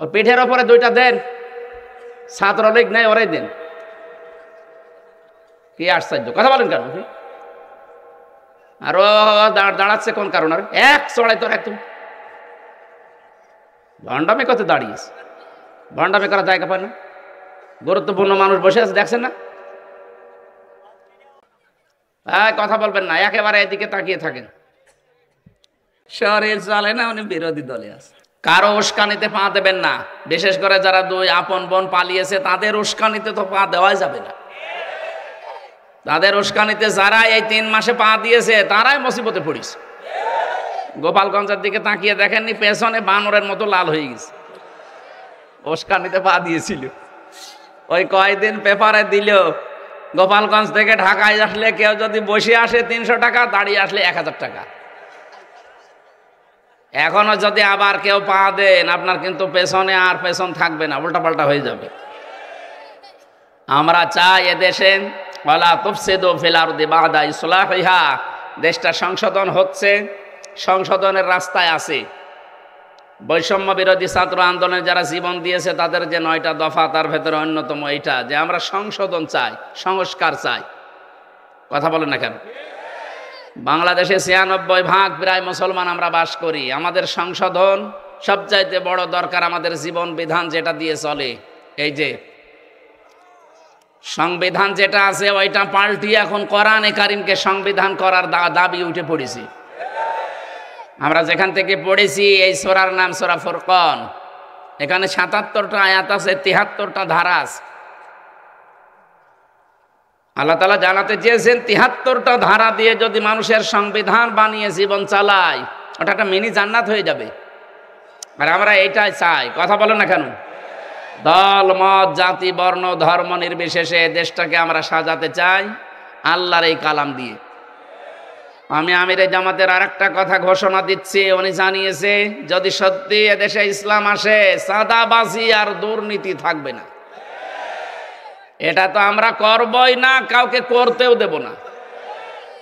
ওর পিঠের ওপরে দুইটা দেন, ছাত্রলীগ নেই ওরাই দেন। কি আশ্চর্য, কথা বলেন কেন? আর ও দাঁড়াচ্ছে কোন কারণ? আর এক চড়াই তোর একদম ভণ্ডামি করতে দাঁড়িয়েছে। ভণ্ডামি করার জায়গা পায় না, গুরুত্বপূর্ণ মানুষ বসে আছে দেখছেন না? কথা বলবেন না, একেবারে এদিকে তাকিয়ে থাকেন। শরীর চলে না, উনি বিরোধী দলে আছে। কারো উস্কানিতে পা দেবেন না, বিশেষ করে যারা দুই আপন বোন পালিয়েছে তাদের উস্কানিতে তো পা দেওয়াই যাবে না। তাদের উস্কানিতে যারা এই 3 মাসে পা দিয়েছে তারাই মুসিবতে পড়েছে। গোপালগঞ্জের দিকে তাকিয়ে দেখেননি, পেছনে বানরের মতো লাল হয়ে গেছে, উস্কানিতে পা দিয়েছিল। ওই কয়দিন পেপারে দিল গোপালগঞ্জ থেকে ঢাকায় আসলে কেউ যদি বসে আসে 300 টাকা, দাঁড়িয়ে আসলে 1000 টাকা। এখনো যদি আবার কেউ পা দেন, আপনার কিন্তু পেছনে আর পেছন থাকবে না, উল্টাপাল্টা হয়ে যাবে। আমরা চাই এদেশে ওয়ালা তুফসিদু ফিল আরদি বা'দা ইসলাহিহা, দেশটা সংশোধন হচ্ছে, সংশোধনের রাস্তায় আছে। বৈষম্য বিরোধী ছাত্র আন্দোলনে যারা জীবন দিয়েছে তাদের যে 9টা দফা, তার ভেতরে অন্যতম এইটা যে আমরা সংশোধন চাই, সংস্কার চাই। কথা বলেন না কেন? বাংলাদেশে 96% প্রায় মুসলমান আমরা বাস করি। আমাদের সংশোধন সবচাইতে বড় দরকার। আমাদের জীবন বিধান যেটা দিয়ে চলে, এই যে সংবিধান যেটা আছে ওইটা পাল্টিয়ে এখন কোরআনে কারিমকে সংবিধান করার দাবি উঠে পড়েছি। আমরা যেখান থেকে পড়েছি এই সূরার নাম সূরা ফুরকান। এখানে 77টা আয়াত আছে, 73টা ধারা আছে। আল্লাহ তাআলা জানাতে চেয়েছেন 73টা ধারা দিয়ে যদি মানুষের সংবিধান বানিয়ে জীবন চালায়, ওটা একটা মিনি জান্নাত হয়ে যাবে। আর আমরা এইটাই চাই। কথা বলেন না কেন? দল মত জাতি বর্ণ ধর্ম নির্বিশেষে দেশটাকে আমরা সাজাতে চাই আল্লাহর এই কালাম দিয়ে। আমি আমিরে জামাতের আরেকটা কথা ঘোষণা দিচ্ছি। উনি জানিয়েছে যদি সত্যি এদেশে ইসলাম আসে, চাঁদাবাজি আর দুর্নীতি থাকবে না। এটা তো আমরা করবই না, কাউকে করতেও দেব না।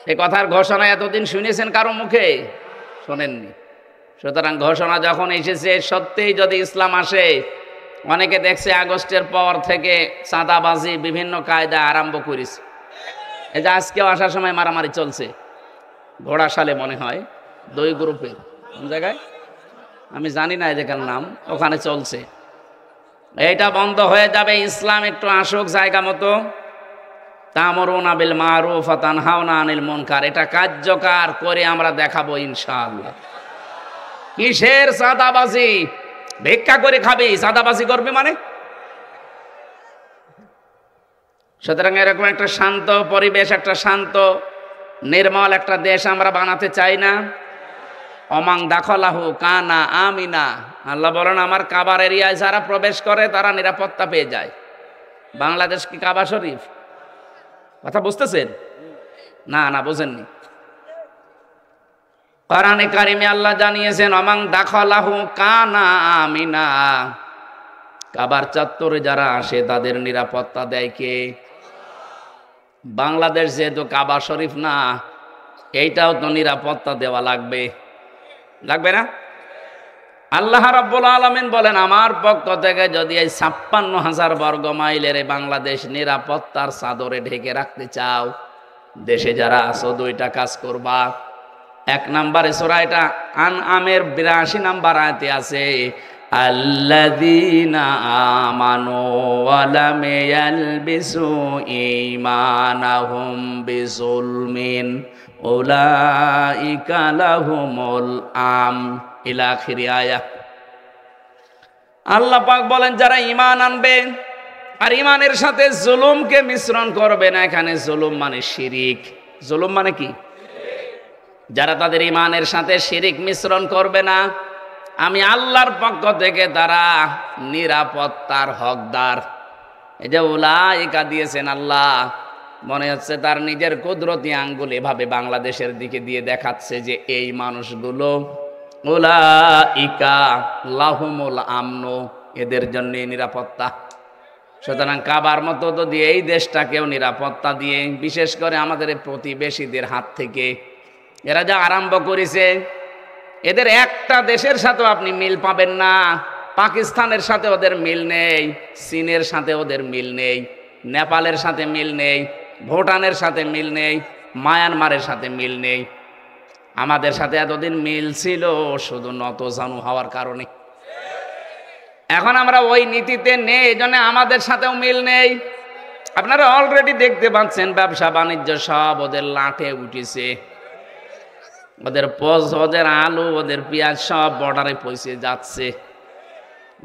এই কথার ঘোষণা এতদিন শুনেছেন কারো মুখে? শোনেননি। সুতরাং ঘোষণা যখন এসেছে, সত্যিই যদি ইসলাম আসে, অনেকে দেখছে আগস্টের পর থেকে চাঁদাবাজি বিভিন্ন কায়দা আরম্ভ করেছে। এই যে আজকেও আসার সময় মারামারি চলছে ঘোড়াশালে, মনে হয় 2 গ্রুপের কোন জায়গায় আমি জানি না, এই জায়গার নাম, ওখানে চলছে। এইটা বন্ধ হয়ে যাবে। ইসলাম একটু আসুক জায়গা মতো। তা'মুরুনা বিল মারুফ ওয়া তানহাউনা আনিল মুনকার, এটা কার্যকর করে আমরা দেখাবো ইনশাআল্লাহ। কিসের চাঁদাবাজি? ভিক্ষা করে খাবি, চাঁদাবাজি করবি মানে? সুতরাং এরকম একটা শান্ত পরিবেশ, একটা শান্ত নির্মল একটা দেশ আমরা বানাতে চাই না। অমাং দাখলাহু কানা আমিনা, আল্লাহ বলেন আমার কাবার এরিয়ায় যারা প্রবেশ করে তারা নিরাপত্তা পেয়ে যায়। বাংলাদেশ কি কাবা শরীফ? কথা বুঝতেছেন? না না, বুঝেননি। কোরআনে কারিমে আল্লাহ জানিয়েছেন অমাং দাখলাহু কানা আমিনা, কাবার চত্বরে যারা আসে তাদের নিরাপত্তা দেয় কে? বাংলাদেশ যেহেতু কাবা শরীফ না, এইটাও তো নিরাপত্তা দেওয়া লাগবে, লাগবে না? আল্লাহ রাব্বুল আলামিন বলেন আমার পক্ষ থেকে যদি এই 56,000 বর্গ মাইলের বাংলাদেশ নিরাপত্তার চাদরে ঢেকে রাখতে চাও, দেশে যারা আছো 2টা কাজ করবা। 1 নম্বরে সূরা এটা আনআমের 82 নম্বর আয়াতে আছে, আল্লাযীনা আমানু ওয়া লাম ইয়ালবিসু ঈমানাহুম বিযুলমিন উলাইকা লাহুমুল ইলা আখির আয়াত। আল্লাহ পাক বলেন যারা ঈমান আনবে আর ঈমানের সাথে জুলুমকে মিশ্রণ করবে না। এখানে জুলুম মানে শিরিক। জুলুম মানে কি? যারা তাদের ঈমানের সাথে শিরিক মিশ্রণ করবে না, আমি আল্লাহর পক্ষ থেকে তারা নিরাপত্তার হকদার। এই যে উলাইকা দিয়েছেন আল্লাহ, মনে হচ্ছে তার নিজের কুদরতি আঙ্গুল এভাবে বাংলাদেশের দিকে দিয়ে দেখাচ্ছে যে এই মানুষগুলো উলাইকা লাহুমুল আমনু, এদের জন্য নিরাপত্তা। সুতরাং কাবার মতো তো দিয়ে এই দেশটাকেও নিরাপত্তা দিয়ে, বিশেষ করে আমাদের প্রতিবেশীদের হাত থেকে এরা যা আরম্ভ করেছে, এদের একটা দেশের সাথে আপনি মিল পাবেন না। পাকিস্তানের সাথে ওদের মিল নেই, চীনের সাথে ওদের মিল নেই, নেপালের সাথে মিল নেই, ভুটানের সাথে মিল নেই, মায়ানমারের সাথে মিল নেই। আমাদের সাথে এতদিন মিল ছিল শুধু নতজানু হওয়ার কারণে। এখন আমরা ওই নীতিতে নেই, এই জন্য আমাদের সাথেও মিল নেই। আপনারা অলরেডি দেখতে পাচ্ছেন ব্যবসা বাণিজ্য সব ওদের লাটে উঠেছে। ওদের ওদের আলু, ওদের পেঁয়াজ সব বর্ডারে পৌঁছে যাচ্ছে।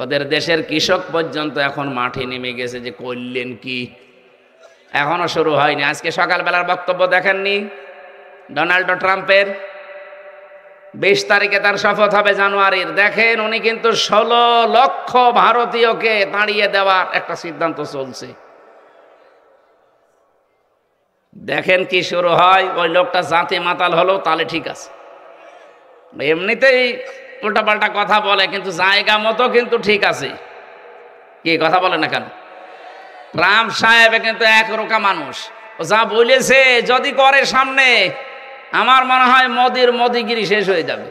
ওদের দেশের কৃষক পর্যন্ত এখন মাঠে নেমে গেছে যে করলেন কি, এখনো শুরু হয়নি। আজকে সকালবেলার বক্তব্য দেখেননি ডোনাল্ড ট্রাম্পের? 20 তারিখে তার শপথ হবে জানুয়ারির। দেখেন উনি কিন্তু 16 লক্ষ ভারতীয়কে তাড়িয়ে দেওয়ার একটা সিদ্ধান্ত চলছে। দেখেন কি শুরু হয়। ওই লোকটা জাতি মাতাল হলো তাহলে ঠিক আছে, এমনিতেই উল্টাপাল্টা কথা বলে কিন্তু জায়গা মতো কিন্তু ঠিক আছে। কি কথা বলে না কেন? ট্রাম্প সাহেব কিন্তু একরোকা মানুষ, ও যা বলেছে যদি করে সামনে, আমার মনে হয় মোদিগিরি শেষ হয়ে যাবে।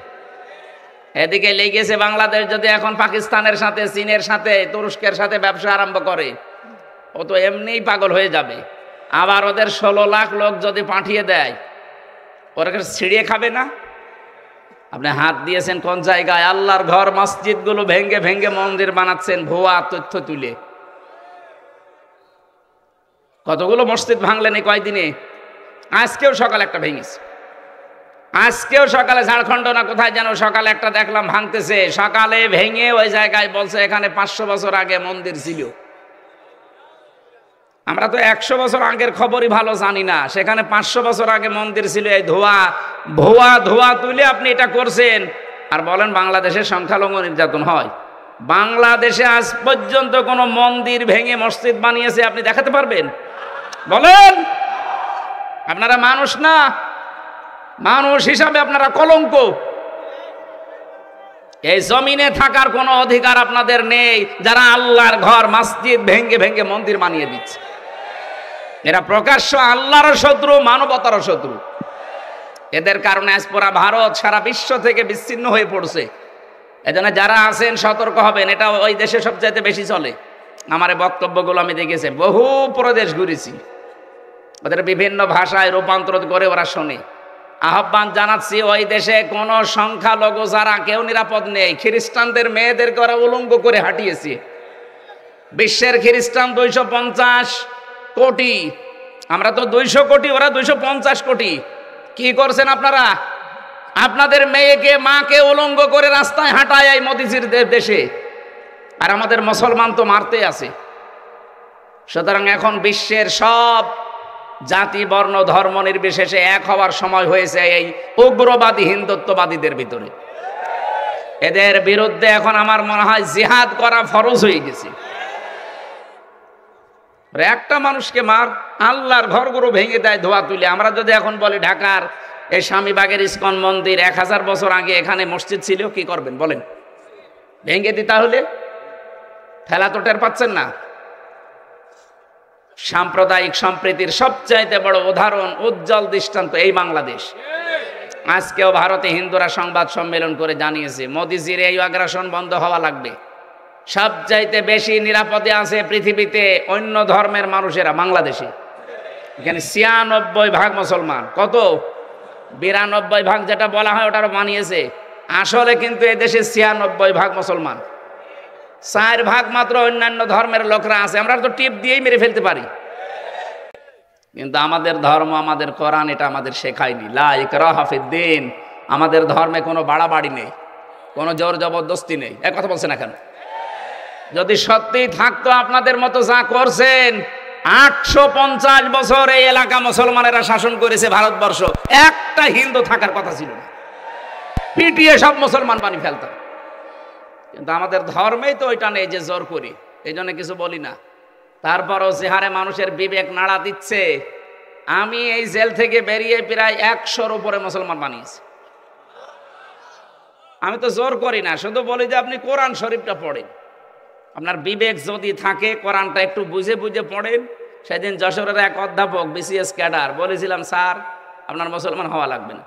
এদিকে লেগেছে বাংলাদেশ যদি এখন পাকিস্তানের সাথে, চীনের সাথে, তুরস্কের সাথে ব্যবসা আরম্ভ করে, ও তো এমনিই পাগল হয়ে যাবে। আবার ওদের 16 লাখ লোক যদি পাঠিয়ে দেয়, ওরা ছিঁড়িয়ে খাবে না? আপনি হাত দিয়েছেন কোন জায়গায়? আল্লাহর ঘর মসজিদগুলো ভেঙ্গে ভেঙ্গে মন্দির বানাচ্ছেন ভুয়া তথ্য তুলে। কতগুলো মসজিদ ভাঙলেন এই কয়দিনে? আজকেও সকালে একটা ভেঙেছে, আজকেও সকালে ঝাড়খণ্ড না কোথায় যেন সকালে একটা দেখলাম ভাঙতেছে। সকালে ভেঙে ওই জায়গায় বলছে এখানে 500 বছর আগে মন্দির ছিল। আমরা তো 100 বছর আগের খবরই ভালো জানি না, সেখানে 500 বছর আগে মন্দির ছিল। এই ধোয়া তুলে আপনি এটা করছেন আর বলেন বাংলাদেশের সংখ্যালঘু নির্যাতন হয়। বাংলাদেশে আজ পর্যন্ত কোনো মন্দির ভেঙে মসজিদ বানিয়েছে আপনি দেখাতে পারবেন? বলেন। আপনারা মানুষ না, মানুষ হিসাবে আপনারা কলঙ্ক। এই জমিনে থাকার কোনো অধিকার আপনাদের নেই যারা আল্লাহর ঘর মসজিদ ভেঙ্গে ভেঙ্গে মন্দির বানিয়ে দিচ্ছে। এরা প্রকাশ্য আল্লাহর শত্রু, মানবতার শত্রু। এদের কারণে আজ পুরা ভারত সারা বিশ্ব থেকে বিচ্ছিন্ন হয়ে পড়ছে। এজন্য যারা আছেন সতর্ক হবেন। এটা ওই দেশে সবচাইতে বেশি চলে। আমার বক্তব্যগুলো আমি দেখেছি, বহু প্রদেশ ঘুরেছি, ওদের বিভিন্ন ভাষায় রূপান্তর করে ওরা শোনে। আহ্বান জানাচ্ছি, ওই দেশে কোন সংখ্যালঘু যারা কেউ নিরাপদ নেই। খ্রিস্টানদের মেয়েদেরকে ওরা উলঙ্গ করে হাঁটিয়েছে। বিশ্বের খ্রিস্টান 250 কোটি, আমরা তো 200 কোটি, ওরা 250 কোটি। কি করছেন আপনারা? আপনাদের মেয়েকে, মাকে উলঙ্গ করে রাস্তায় হাঁটায় এই মোদিজির দেশে, আর আমাদের মুসলমান তো মারতে আছে। সুতরাং এখন বিশ্বের সব জাতি, বর্ণ, ধর্ম নির্বিশেষে এক হওয়ার সময় হয়েছে এই উগ্রবাদী হিন্দুত্ববাদীদের ভিতরে। এদের বিরুদ্ধে এখন আমার মনে হয় জিহাদ করা ফরজ হয়ে গেছে। একটা মানুষকে মার, আল্লাহর ঘরগুলো ভেঙে দেয় ধোয়া তুলে। আমরা যদি এখন বলি ঢাকার এই স্বামীবাগের ইস্কন মন্দির 1000 বছর আগে এখানে মসজিদ ছিল, কি করবেন বলেন? ভেঙে দিই তাহলে? ফেলা তো টের পাচ্ছেন না। সাম্প্রদায়িক সম্প্রীতির সবচাইতে বড় উদাহরণ, উজ্জ্বল দৃষ্টান্ত এই বাংলাদেশ। আজকেও ভারতে হিন্দুরা সংবাদ সম্মেলন করে জানিয়েছে মোদিজির এই আগ্রাসন বন্ধ হওয়া লাগবে। সবচাইতে বেশি নিরাপদে আছে পৃথিবীতে অন্য ধর্মের মানুষেরা বাংলাদেশে। এখানে 96% মুসলমান। কত? 92% যেটা বলা হয় ওটারও মানিয়েছে। আসলে কিন্তু এদেশে 96% মুসলমান, 4% মাত্র অন্যান্য ধর্মের লোকরা আছে। আমরা তো টিপ দিয়েই মেরে ফেলতে পারি, কিন্তু আমাদের ধর্ম, আমাদের কোরআন এটা আমাদের শেখায়নি। লা ইকরাহা ফিদ্দিন। আমাদের ধর্মে কোনো বাড়াবাড়ি নেই, কোনো জোর জবরদস্তি নেই। এক কথা বলছে না কেন? যদি সত্যিই থাকতো আপনাদের মতো যা করছেন, 850 বছর এই এলাকা মুসলমানেরা শাসন করেছে ভারতবর্ষ, একটা হিন্দু থাকার কথা ছিল না। পিটিয়ে সব মুসলমান বানিয়ে ফেলতাম। কিন্তু আমাদের ধর্মেই তো ওইটা নেই যে জোর করি, এই জন্য কিছু বলি না। তারপরও যে হারে মানুষের বিবেক নাড়া দিচ্ছে, আমি এই জেল থেকে বেরিয়ে প্রায় 100-র উপরে মুসলমান বানিয়েছি। আমি তো জোর করি না, শুধু বলি যে আপনি কোরআন শরীফটা পড়েন। আপনার বিবেক যদি থাকে, কোরআনটা একটু বুঝে বুঝে পড়েন। সেদিন যশোরের এক অধ্যাপক, BCS ক্যাডার, বলেছিলাম স্যার আপনার মুসলমান হওয়া লাগবে না,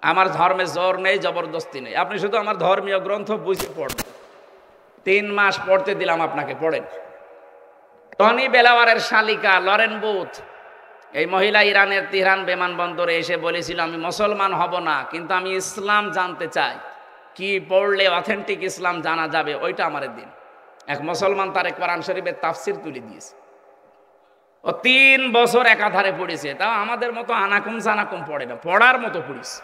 আমার ধর্মে জোর নেই, জবরদস্তি নেই, আপনি শুধু আমার ধর্মীয় গ্রন্থ বুঝে পড়বেন। 3 মাস পড়তে দিলাম আপনাকে, পড়েন। টনি বেলাওয়ারের শালিকা লরেন বুথ, এই মহিলা ইরানের তেহরান বিমানবন্দরে এসে বলেছিল, আমি মুসলমান হব না, কিন্তু আমি ইসলাম জানতে চাই, কি পড়লে অথেন্টিক ইসলাম জানা যাবে, ওইটা আমার দিন। এক মুসলমান তারে কোরআন শরীফের তাফসির তুলে দিয়েছে। ও 3 বছর একাধারে পড়েছে, তাও আমাদের মতো আনাকুম জানাকুম পড়ে না, পড়ার মতো পড়েছে।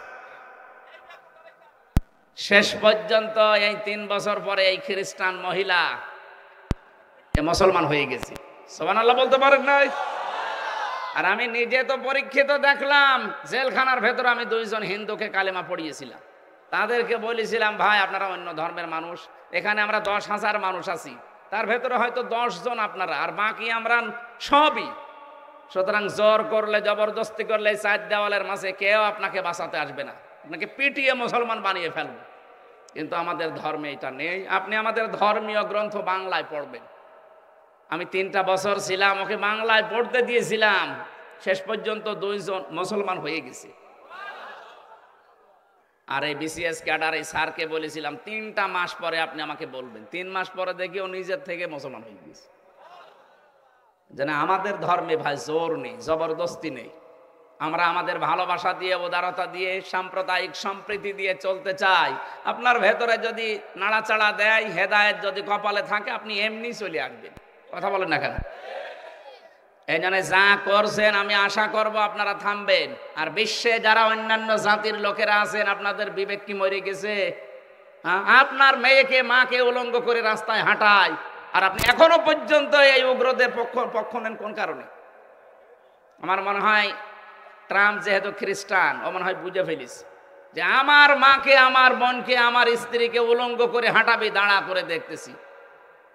শেষ পর্যন্ত এই 3 বছর পরে এই খ্রিস্টান মহিলা মুসলমান হয়ে গেছে। সুবহানাল্লাহ বলতে পারেন নাই? আর আমি নিজে তো পরীক্ষিত দেখলাম, জেলখানার ভেতর আমি 2 জন হিন্দুকে কালেমা পড়িয়েছিলাম। তাদেরকে বলেছিলাম, ভাই আপনারা অন্য ধর্মের মানুষ, এখানে আমরা 10,000 মানুষ আছি, তার ভেতরে হয়তো 10 জন আপনারা, আর বাকি আমরা সবই। সুতরাং জোর করলে, জবরদস্তি করলে 4 দেওয়ালের মাঝে কেউ আপনাকে বাঁচাতে আসবে না, আপনাকে পিটিয়ে মুসলমান বানিয়ে ফেলবে। কিন্তু আমাদের ধর্মে এটা নেই। আপনি আমাদের ধর্মীয় গ্রন্থ বাংলায় পড়বেন। আমি 3টা বছর ছিলাম, ওকে বাংলায় পড়তে দিয়েছিলাম, শেষ পর্যন্ত 2 জন মুসলমান হয়ে গেছে। আর এই বিসিএস ক্যাডার এই স্যারকে বলেছিলাম 3টা মাস পরে আপনি আমাকে বলবেন। 3 মাস পরে দেখি ও নিজের থেকে মুসলমান হয়ে গেছে। যেন আমাদের ধর্মে ভাই জোর নেই, জবরদস্তি নেই। আমরা আমাদের ভালোবাসা দিয়ে, উদারতা দিয়ে, সাম্প্রদায়িক সম্প্রীতি দিয়ে চলতে চাই। আপনার ভেতরে যদি নাড়াচাড়া দেয়, হেদায়েত যদি কপালে থাকে, আপনি এমনি চলে আসবেন। কথা বলেন না কেন? এই জন্য যা করছেন আমি আশা করব আপনারা থামবেন। আর বিশ্বে যারা অন্যান্য জাতির লোকেরা আছেন, আপনাদের বিবেক কি মরে গেছে? আপনার মেয়েকে, মাকে উলঙ্গ করে রাস্তায় হাঁটায়, আর আপনি এখনো পর্যন্ত এই উগ্রদের পক্ষ নেন কোন কারণে? আমার মনে হয় ট্রাম্প যেহেতু খ্রিস্টান, ও মনে হয় বুঝে ফেলিস যে আমার মাকে, আমার বোনকে, আমার স্ত্রীকে উলঙ্গ করে হাঁটাবি, দাঁড়া করে দেখতেছি।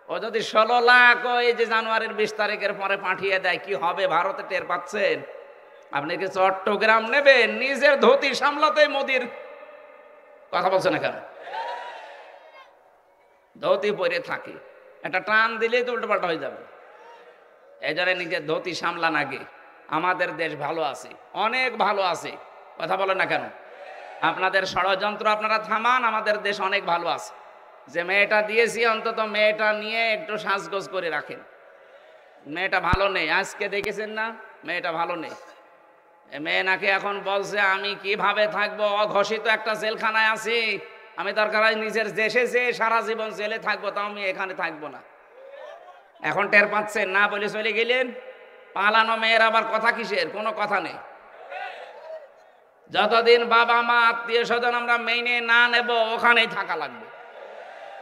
ও যদি 16 লাখ এই যে জানুয়ারির 20 তারিখের পরে পাঠিয়ে দেয়, কি হবে ভারতে টের পাচ্ছেন? আপনি কি চট্টগ্রাম নেবেন? নিজের ধুতি সামলাতে মোদির কথা বলছে না কেন? ধুতি পরে থাকে, একটা টান দিলেই তো উল্টোপাল্টা হয়ে যাবে। এই জন্য নিজের ধুতি সামলান আগে। আমাদের দেশ ভালো আছে, অনেক ভালো আছে, কথা বলেন না কেন? আপনাদের ষড়যন্ত্র আপনারা থামান, আমাদের দেশ অনেক ভালো আছে। যে মেয়েটা দিয়েছি, অন্তত মেয়েটা নিয়ে একটু সাজগোজ করে রাখেন। মেয়েটা ভালো নেই, আজকে দেখেছেন না, মেয়েটা ভালো নেই। মেয়ে নাকি এখন বলছে আমি কিভাবে থাকবো, অঘোষিত একটা জেলখানায় আছি, আমি দরকার হয় নিজের দেশে যে সারা জীবন জেলে থাকবো, তাও আমি এখানে থাকবো না। এখন টের পাচ্ছেন না বলে চলে গেলেন। পালানো মেয়ের আবার কথা কিসের? কোনো কথা নেই। যতদিন বাবা মা আত্মীয় স্বজন আমরা মেনে না নেব, ওখানেই থাকা লাগবে।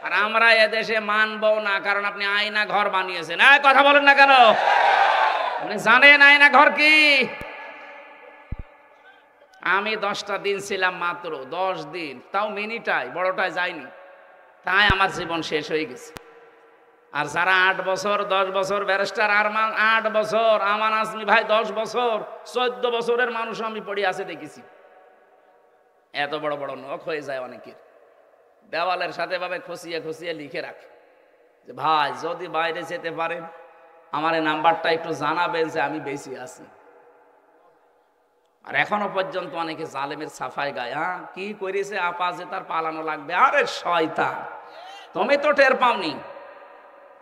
আর আমরা এদেশে মানবো না, কারণ আপনি আয়না ঘর বানিয়েছেন। কথা বলেন না কেন? আপনি জানেন আয়না ঘর কি? আমি 10টা দিন ছিলাম, মাত্র 10 দিন, তাও মিনিটাই, বড়টায় যায়নি, তাই আমার জীবন শেষ হয়ে গেছে। আর যারা 8 বছর 10 বছর, ব্যারিস্টার আরমান 8 বছর, আমান আজমি ভাই 10 বছর, 14 বছরের মানুষ আমি পড়ে আছে দেখেছি। এত বড় বড় নখ হয়ে যায় অনেকের, দেওয়ালের সাথে ভাবে খসিয়ে খসিয়ে লিখে রাখে যে ভাই যদি বাইরে যেতে পারেন আমার এই নাম্বারটা একটু জানাবেন যে আমি বেশি আছি। আর এখনো পর্যন্ত অনেকে জালেমের সাফাই গায়। কি করেছে আপা যে তার পালানো লাগবে? আরে শয়তান, তুমি তো টের পাওনি,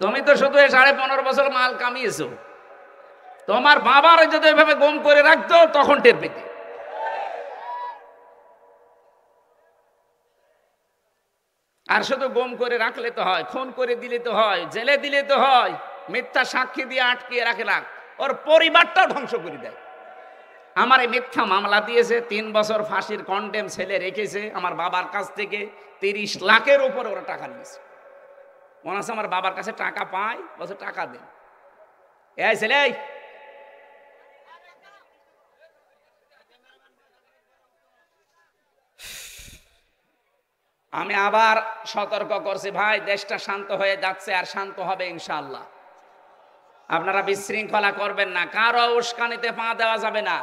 তুমি তো শুধু 15.5 বছর মাল কামিয়েছো। তোমার বাবার যদি এভাবে গুম করে রাখতো তখন টের পেতে। আর শুধু গুম করে রাখলে তো হয়, খুন করে দিলে তো হয়, জেলে দিলে তো হয়, মিথ্যা সাক্ষী দিয়ে আটকিয়ে রাখে না, ওর পরিবারটাও ধ্বংস করে দেয়। আমার এই মিথ্যা মামলা দিয়েছে, 3 বছর ফাঁসির কন্ডেম ছেলে রেখেছে, আমার বাবার কাছ থেকে 30 লাখের উপরে ওরা টাকা নিয়েছে। মনে আছে আমার বাবার কাছে টাকা পাই, বলছে টাকা দেন। এই ছেলে, আমি আবার সতর্ক করছি ভাই, দেশটা শান্ত হয়ে যাচ্ছে, আর শান্ত হবে ইনশাআল্লাহ। আপনারা বিশৃঙ্খলা করবেন না, কারো উস্কানিতে পা দেওয়া যাবে না।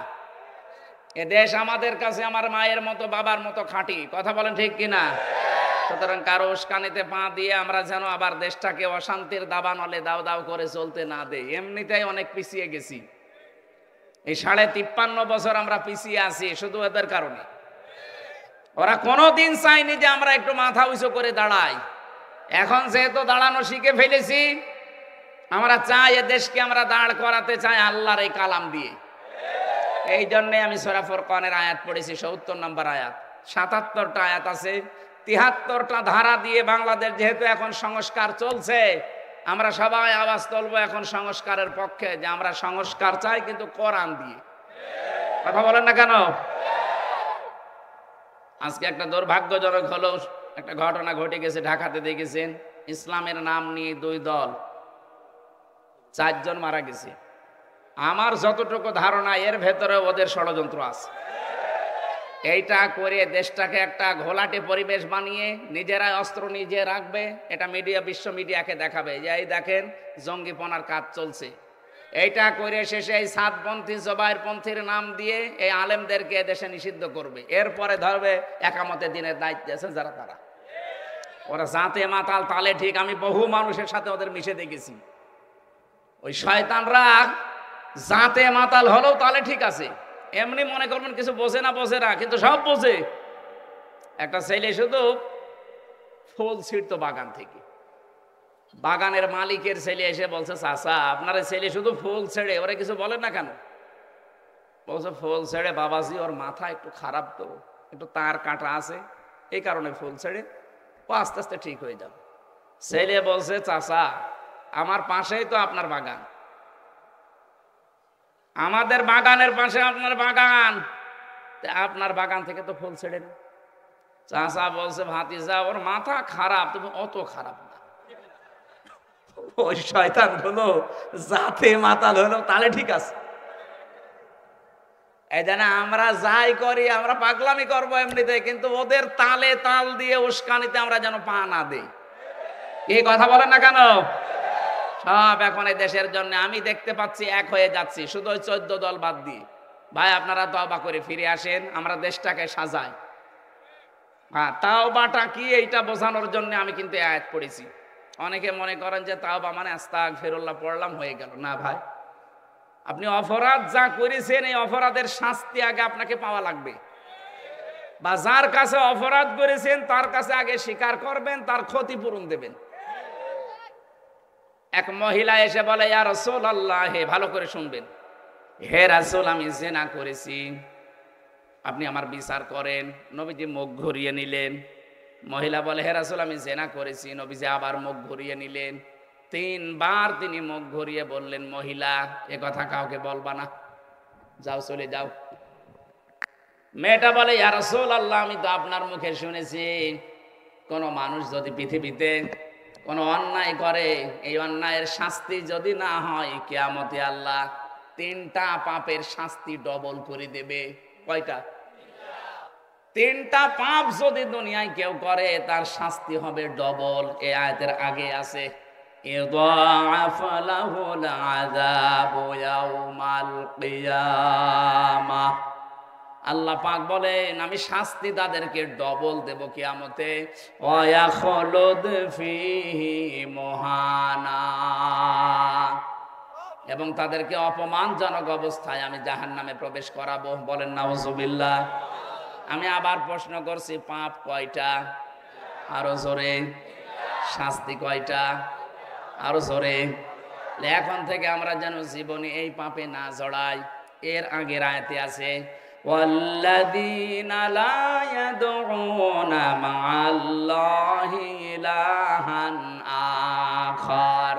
এ দেশ আমাদের কাছে আমার মায়ের মতো, বাবার মতো খাঁটি, কথা বলেন ঠিক কিনা? সুতরাং কারো উস্কানিতে পা দিয়ে আমরা যেন আবার দেশটাকে অশান্তির দাবানলে দাও দাও করে চলতে না দেই। এমনিতেই অনেক পিছিয়ে গেছি, এই 53.5 বছর আমরা পিছিয়ে আছি শুধু এদের কারণে। ওরা কোনোদিন চায়নি যে আমরা একটু মাথা উঁচু করে দাঁড়াই। এখন যেহেতু দাঁড়ানো শিখে ফেলেছি, আমরা চাই এ দেশকে আমরা দাঁড় করাতে চাই আল্লাহর এই কালাম দিয়ে। এই জন্যে আমি সূরা ফুরকানের আয়াত পড়েছি, ৭০ নম্বর আয়াত। ৭৭টা আয়াত আছে, ৭৩টা ধারা দিয়ে বাংলাদেশ যেহেতু এখন সংস্কার চলছে, আমরা সবাই আওয়াজ তুলবো এখন সংস্কারের পক্ষে, যে আমরা সংস্কার চাই কিন্তু কোরআন দিয়ে। কথা বলেন না কেন? আজকে একটা দুর্ভাগ্যজনক হলো, একটা ঘটনা ঘটে গেছে ঢাকাতে, দেখেছেন ইসলামের নাম নিয়ে দুই দল 4 জন মারা গেছে। আমার যতটুকু ধারণা এর ভেতরে ওদের ষড়যন্ত্র আছে। এইটা করে দেশটাকে একটা ঘোলাটে পরিবেশ বানিয়ে নিজেরাই অস্ত্র নিজে রাখবে, এটা মিডিয়া, বিশ্ব মিডিয়াকে দেখাবে যে এই দেখেন জঙ্গিপনার কাজ চলছে। এইটা করে শেষে এই সাতপন্থী জবাইরপন্থীর নাম দিয়ে এই আলেমদেরকে দেশে নিষিদ্ধ করবে। এরপরে ধরবে একামতে দিনের দায়িত্বে আছে যারা, তারা ওরা জাতে মাতাল তালে ঠিক। আমি বহু মানুষের সাথে ওদের মিশে দেখেছি। ওই শয়তানরা জাতে মাতাল হলেও তালে ঠিক আছে, এমনি মনে করবেন কিছু বোঝে না, বোঝে না, কিন্তু সব বোঝে। একটা ছেলে শুধু ফুল ছিঁড়তো বাগান থেকে, বাগানের মালিকের ছেলে এসে বলছে, চাচা আপনার ছেলে শুধু ফুল ছেড়ে, ওরা কিছু বলেন না কেন? বলছে ফুল ছেড়ে বাবাজি ওর মাথা একটু খারাপ, তো একটু তার কাটা আছে, এই কারণে ফুল ছেড়ে, ও আস্তে আস্তে ঠিক হয়ে যাবে। ছেলে বলছে, চাচা আমার পাশেই তো আপনার বাগান, আমাদের বাগানের পাশে আপনার বাগান, আপনার বাগান থেকে তো ফুল ছেড়ে না। চাচা বলছে, ভাতিজা ওর মাথা খারাপ, তুমি অত খারাপ না। ওই শয়তান হলো জাতে মাতাল হলো তাহলে ঠিক আছে। এই জন্য আমরা যাই করি, আমরা পাগলামি করবো এমনিতে, কিন্তু ওদের তালে তাল দিয়ে উস্কানিতে আমরা যেন পা না দেই। এই কথা বলেন না কেন? সব এখন এই দেশের জন্য আমি দেখতে পাচ্ছি এক হয়ে যাচ্ছি, শুধু ওই 14 দল বাদ দিয়ে। ভাই আপনারা তওবা করে ফিরে আসেন, আমরা দেশটাকে সাজাই। হ্যাঁ, তাওবাটা কি এইটা বোঝানোর জন্য আমি কিন্তু আয়াত পড়েছি। অনেকে মনে করেন যে তাওবা মানে আস্তাগফিরুল্লাহ পড়লাম হয়ে গেল। না ভাই, আপনি অপরাধ যা করেছেন এই অপরাধের শাস্তি আগে আপনাকে পাওয়া লাগবে, বা যার কাছে অপরাধ করেছেন তার কাছে আগে স্বীকার করবেন, তার ক্ষতিপূরণ দেবেন। এক মহিলা এসে বলে, ইয়া রাসূলুল্লাহ, হে ভালো করে শুনবেন, হে রাসূল আমি জিনা করেছি, আপনি আমার বিচার করেন। নবীজি মুখ ঘুরিয়ে নিলেন। মহিলা বলে, হে রাসূল আমি জিনা করেছি। নবীজি আবার মুখ ঘুরিয়ে নিলেন। 3 বার তিনি মুখ ঘুরিয়ে বললেন, মহিলা এ কথা কাউকে বলবা না, যাও চলে যাও। মেয়েটা বলে, ইয়া রাসূলুল্লাহ আমি তো আপনার মুখে শুনেছি কোন মানুষ যদি পৃথিবীতে কোন অন্যায় করে, এই অন্যায়ের শাস্তি যদি না হয় কিয়ামতে আল্লাহ 3টা পাপের শাস্তি ডবল করে দেবে। কয়টা? 3টা পাপ যদি দুনিয়ায় কেউ করে তার শাস্তি হবে ডবল। এই আয়াতের আগে আছে, ইযআফ লাহুল আযাবু ইয়াউমাল কিয়ামাহ। আল্লাহ পাক বলেন আমি শাস্তি তাদেরকে ডবল দেব কিয়ামতে। ওয়া খুলুদ ফীহি মুহানা, এবং তাদেরকে অপমানজনক অবস্থায় আমি জাহান্নামে প্রবেশ করাবো। বলেন নাউজুবিল্লাহ। আমি আবার প্রশ্ন করছি, পাপ কয়টা? আরো জোরে। শাস্তি কয়টা? আরো জোরে। এখন থেকে আমরা যেন জীবনে এই পাপে না জড়াই। এর আগের আয়াতে আছে, ওয়াল্লাযীনা লা ইয়াদউনা মা'আল্লাহি ইলাহান আখার,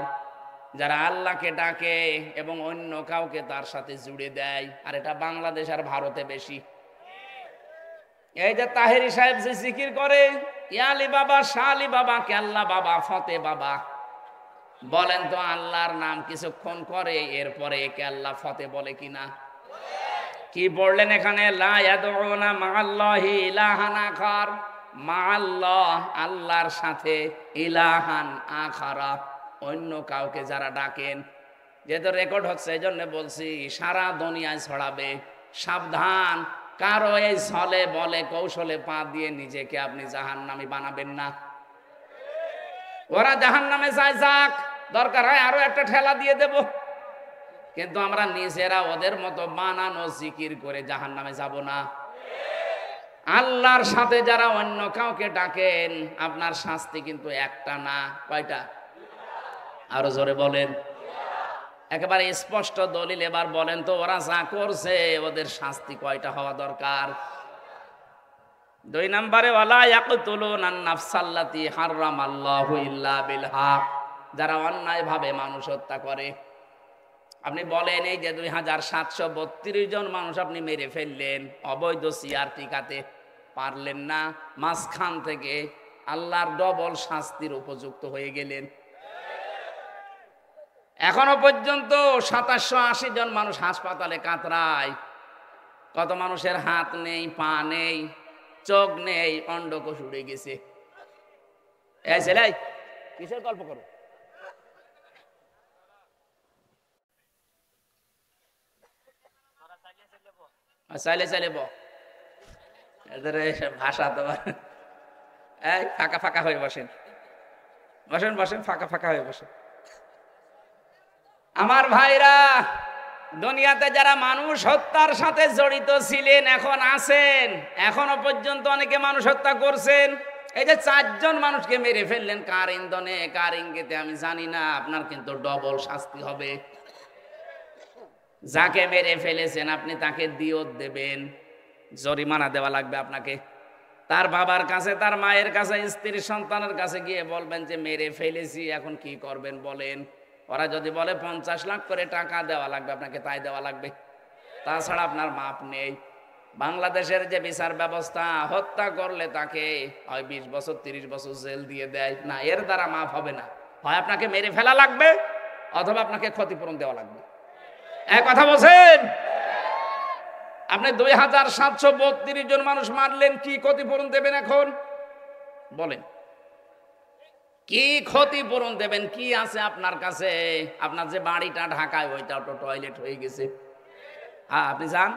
যারা আল্লাহকে ডাকে এবং অন্য কাউকে তার সাথে জুড়ে দেয়। আর এটা বাংলাদেশ আর ভারতে বেশি। এই যে তাহেরি সাহেব যে জিকির করে, ইয়ালি বাবা, শালি বাবা, কেল্লা বাবা, ফতে বাবা, বলেন তো আল্লাহর নাম কিছুক্ষণ করে এরপরে একে আল্লাহ ফতে বলে কিনা? কি বললেন এখানে? লা ইয়াদউনা মা'আল্লাহি ইলাহান আখার, মা'আল্লাহ আল্লাহর সাথে, ইলাহান আখারা অন্য কাউকে যারা ডাকেন। যেহেতু রেকর্ড হচ্ছে এই জন্য বলছি, সারা দুনিয়ায় ছড়াবে, সাবধান। কারো এই ছলে বলে কৌশলে পা দিয়ে নিজেকে আপনি জাহান্নামী বানাবেন না। ওরা জাহান্নামে যায়, যাক, দরকার হয় আরো একটা ঠেলা দিয়ে দেব, কিন্তু আমরা নিজেরা ওদের মতো বানানো জিকির করে জাহান্নামে যাব না। আল্লাহর সাথে যারা অন্য কাউকে ডাকেন আপনার শাস্তি কিন্তু একটা না, কয়টা? আরো জোরে বলেন। একেবারে স্পষ্ট দলিল এবার বলেন তো, ওরা যা করছে ওদের শাস্তি কয়টা হওয়া দরকার? 2 নম্বরে ওয়ালা ইয়াকতুলুনান নাফসাল্লাতী হারামাল্লাহু ইল্লা বিল হক, যারা অন্যায়ভাবে মানুষ হত্যা করে। আপনি বলেন এই যে 2732 জন মানুষ আপনি মেরে ফেললেন, অবৈধ সিয়ার টিকাতে পারলেন না, মাঝখান থেকে আল্লাহর ডবল শাস্তির উপযুক্ত হয়ে গেলেন। এখনো পর্যন্ত 2780 জন মানুষ হাসপাতালে কাতরায়। কত মানুষের হাত নেই, পা নেই, চোখ নেই, অন্ডকোষ উড়ে গেছে। এই ছেলে কিসের গল্প করো? চাইলে চাইলে এদের ভাষা তো এই ফাঁকা ফাঁকা হয়ে বসেন, বসেন বসেন, ফাঁকা ফাঁকা হয়ে বসেন। আমার ভাইরা, দুনিয়াতে যারা মানুষ হত্যার সাথে জড়িত ছিলেন, এখন আছেন, এখনো পর্যন্ত অনেকে মানুষ হত্যা করছেন। এই যে 4 জন মানুষকে মেরে ফেললেন, কার ইন্ধনে কার ইঙ্গিতে আমি জানি না, আপনার কিন্তু ডবল শাস্তি হবে। যাকে মেরে ফেলেছেন আপনি তাকে দিয়ত দেবেন, জরিমানা দেওয়া লাগবে আপনাকে। তার বাবার কাছে, তার মায়ের কাছে, স্ত্রীর সন্তানের কাছে গিয়ে বলবেন যে মেরে ফেলেছি, এখন কি করবেন বলেন। ওরা যদি বলে 50 লাখ করে টাকা দেওয়া লাগবে আপনাকে, তাই দেওয়া লাগবে, তাছাড়া আপনার মাপ নেই। বাংলাদেশের যে বিচার ব্যবস্থা, হত্যা করলে তাকে হয় 20 বছর 30 বছর জেল দিয়ে দেয়, না এর দ্বারা মাপ হবে না। হয় আপনাকে মেরে ফেলা লাগবে অথবা আপনাকে ক্ষতিপূরণ দেওয়া লাগবে। এক কথা বলছেন? আপনি 2732 জন মানুষ মারলেন, কি ক্ষতিপূরণ দেবেন এখন বলেন? কি ক্ষতিপূরণ দেবেন? কি আছে আপনার কাছে? আপনার যে বাড়িটা ঢাকায়, ওইটাও তো টয়লেট হয়ে গেছে। হ্যাঁ, আপনি যান,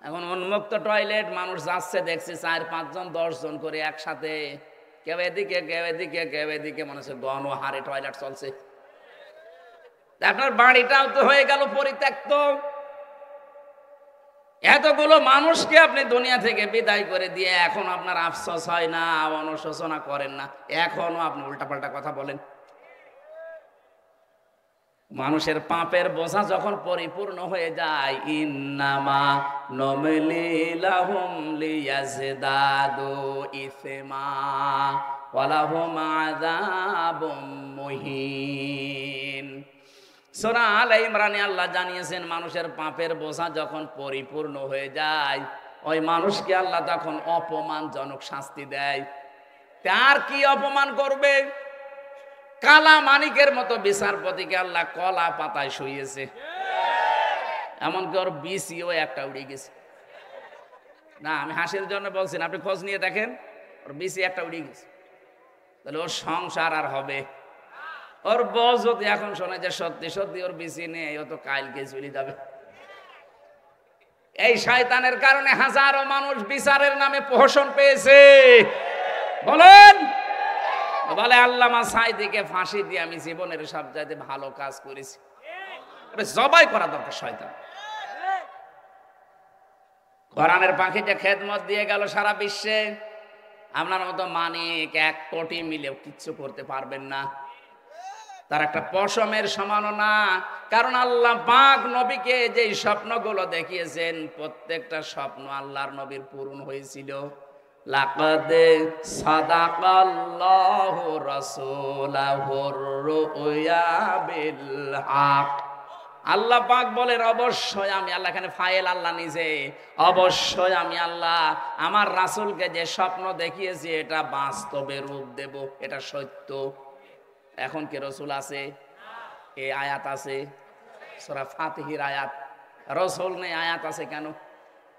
এখন উন্মুক্ত টয়লেট, মানুষ যাচ্ছে দেখছি 4-5 জন 10 জন করে একসাথে, কেউ এদিকে কেউ এদিকে কেউ এদিকে, মনে হচ্ছে গণহারে টয়লেট চলছে। আপনার বাড়িটাও তো হয়ে গেল পরিত্যক্ত। এতগুলো মানুষকে আপনি দুনিয়া থেকে বিদায় করে দিয়ে এখন আপনার আফসোস হয় না, অনুশোচনা করেন না, এখনো আপনি উল্টাপাল্টা কথা বলেন। মানুষের পাপের বোঝা যখন পরিপূর্ণ হয়ে যায়, ইন্নামা নমলি লাহুম লিয়াজদাদু ইসমা ওয়া লাহুম আযাবুম মুহিন। সূরা আলে ইমরানে আল্লাহ জানিয়েছেন, মানুষের পাপের বোঝা যখন পরিপূর্ণ হয়ে যায়, ওই মানুষকে আল্লাহ তখন অপমানজনক শাস্তি দেয়। তার কি অপমান করবে? কালা মানিকের মতো বিচারপতিকে আল্লাহ কলা পাতায় শুইয়েছে, এমনকি ওর বিসিও একটা উড়ে গেছে। না, আমি হাসির জন্য বলছি না, আপনি খোঁজ নিয়ে দেখেন, ওর বিসি একটা উড়ে গেছে। তাহলে ওর সংসার আর হবে? ওর বউ যদি এখন শোনে যে সত্যি সত্যি ওর বিসি নেই, ও তো কালকে চলে যাবে। এই শয়তানের কারণে হাজারো মানুষ বিচারের নামে প্রহসন পেয়েছে। বলেন, বলে আল্লামা সাঈদীকে ফাঁসি দিয়ে আমি জীবনের সবচাইতে ভালো কাজ করেছি। জবাই করা দরকার শয়তান। কোরআনের পাখিটা খেদমত দিয়ে গেল সারা বিশ্বে, আপনার মতো মানিক 1 কোটি মিলেও কিচ্ছু করতে পারবেন না, তার একটা পশমের সমানও না। কারণ আল্লাহ পাক নবীকে যে স্বপ্নগুলো দেখিয়েছেন, প্রত্যেকটা স্বপ্ন আল্লাহর নবীর পূরণ হয়েছিল। লাকাদ সাদাকাল্লাহু রাসূলাহুর রুয়া বিল হক। আল্লাহ পাক বলেন, অবশ্যই আমি আল্লাহ, এখানে ফাইল আল্লাহ নিজে, অবশ্যই আমি আল্লাহ আমার রাসূলকে যে স্বপ্ন দেখিয়েছি এটা বাস্তবে রূপ দেব, এটা সত্য। এখন কি রসুল আছে? এই আয়াত আছে সূরা ফাতিহির আয়াত। রসুল নেই, আয়াত আছে কেন?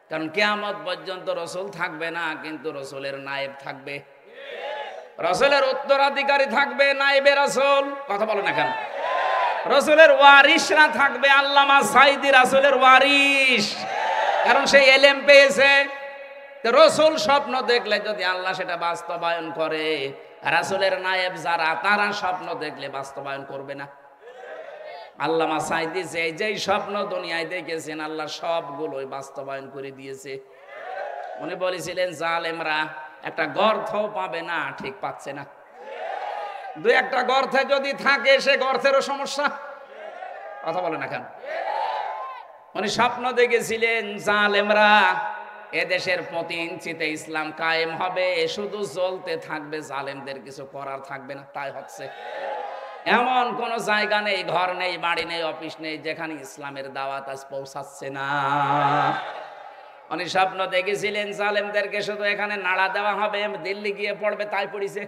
কারণ কিয়ামত পর্যন্ত রসুল থাকবে না, কিন্তু রসুলের নায়েব থাকবে, রসুলের উত্তরাধিকারী থাকবে, নায়েবে রসুল। কথা বলো না কেন? রসুলের ওয়ারিসরা থাকবে। আল্লামা সাঈদী রাসূলের ওয়ারিস, কারণ সে এলেম পেয়েছে। রসুল স্বপ্ন দেখলে যদি আল্লাহ সেটা বাস্তবায়ন করে, রাসূলের নায়েব যারা, তারা স্বপ্ন দেখলে বাস্তবায়ন করবে না। আল্লামা সাঈদী যেই স্বপ্ন দুনিয়ায় দেখেছেন, আল্লাহ সবগুলোই বাস্তবায়ন করে দিয়েছে। উনি বলেছিলেন জালেমরা একটা গর্তও পাবে না, ঠিক পাচ্ছে না। দুই একটা গর্তে যদি থাকে সে গর্তেরও সমস্যা। কথা বলে না কেন? উনি স্বপ্ন দেখেছিলেন জালেমরা এদেশের প্রতি ইঞ্চিতে ইসলাম কায়েম হবে, শুধু জ্বলতে থাকবে, জালেমদের কিছু করার থাকবে না। তাই হচ্ছে। এমন কোন জায়গা নেই, ঘর নেই, বাড়ি নেই, অফিস নেই যেখানে ইসলামের দাওয়াত আজ পৌঁছাচ্ছে না। উনি স্বপ্ন দেখেছিলেন জালেমদেরকে শুধু এখানে নাড়া দেওয়া হবে, দিল্লি গিয়ে পড়বে, তাই পড়িছে।